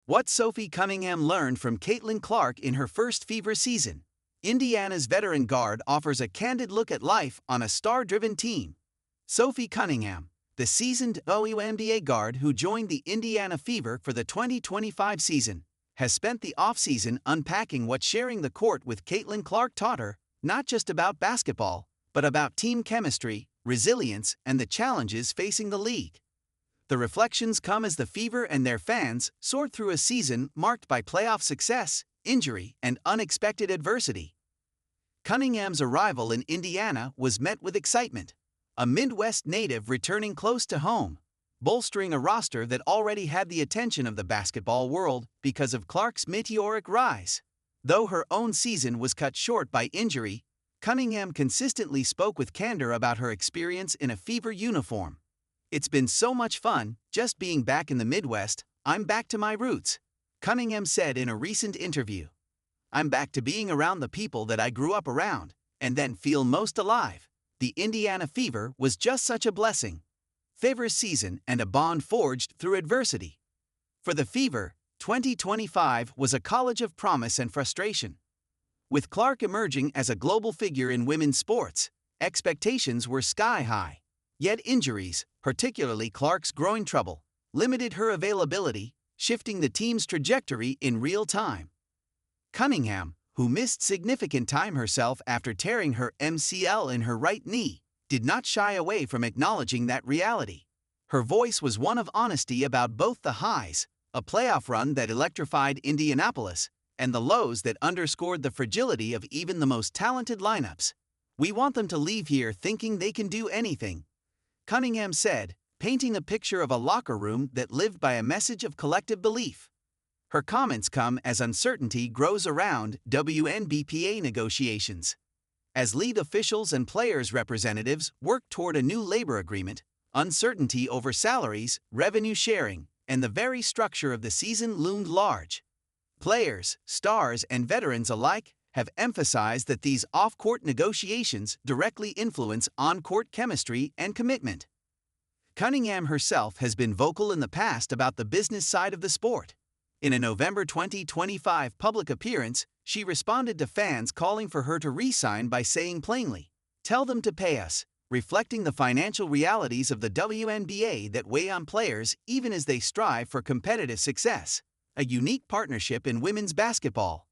What Sophie Cunningham learned from Caitlin Clark in her first Fever season. Indiana's veteran guard offers a candid look at life on a star-driven team. Sophie Cunningham, the seasoned WNBA guard who joined the Indiana Fever for the 2025 season, has spent the offseason unpacking what sharing the court with Caitlin Clark taught her, not just about basketball, but about team chemistry, resilience, and the challenges facing the league. The reflections come as the Fever and their fans sort through a season marked by playoff success, injury, and unexpected adversity. Cunningham's arrival in Indiana was met with excitement, a Midwest native returning close to home, bolstering a roster that already had the attention of the basketball world because of Clark's meteoric rise. Though her own season was cut short by injury, Cunningham consistently spoke with candor about her experience in a Fever uniform. "It's been so much fun, just being back in the Midwest. I'm back to my roots," Cunningham said in a recent interview. "I'm back to being around the people that I grew up around, and then feel most alive. The Indiana Fever was just such a blessing. Fever's season and a bond forged through adversity." For the Fever, 2025 was a college of promise and frustration. With Clark emerging as a global figure in women's sports, expectations were sky high. Yet injuries, particularly Clark's groin trouble, limited her availability, shifting the team's trajectory in real time. Cunningham, who missed significant time herself after tearing her MCL in her right knee, did not shy away from acknowledging that reality. Her voice was one of honesty about both the highs, a playoff run that electrified Indianapolis, and the lows that underscored the fragility of even the most talented lineups. "We want them to leave here thinking they can do anything," Cunningham said, painting a picture of a locker room that lived by a message of collective belief. Her comments come as uncertainty grows around WNBA negotiations. As league officials and players' representatives work toward a new labor agreement, uncertainty over salaries, revenue sharing, and the very structure of the season loomed large. Players, stars, and veterans alike have emphasized that these off-court negotiations directly influence on-court chemistry and commitment. Cunningham herself has been vocal in the past about the business side of the sport. In a November 2025 public appearance, she responded to fans calling for her to re-sign by saying plainly, "Tell them to pay us," reflecting the financial realities of the WNBA that weigh on players even as they strive for competitive success, a unique partnership in women's basketball.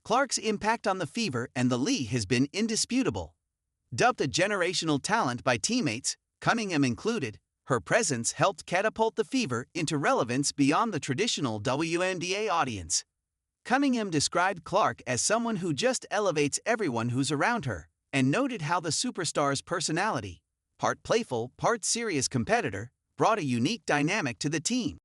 Clark's impact on the Fever and the league has been indisputable. Dubbed a generational talent by teammates, Cunningham included, her presence helped catapult the Fever into relevance beyond the traditional WNBA audience. Cunningham described Clark as someone who just elevates everyone who's around her, and noted how the superstar's personality, part playful, part serious competitor, brought a unique dynamic to the team.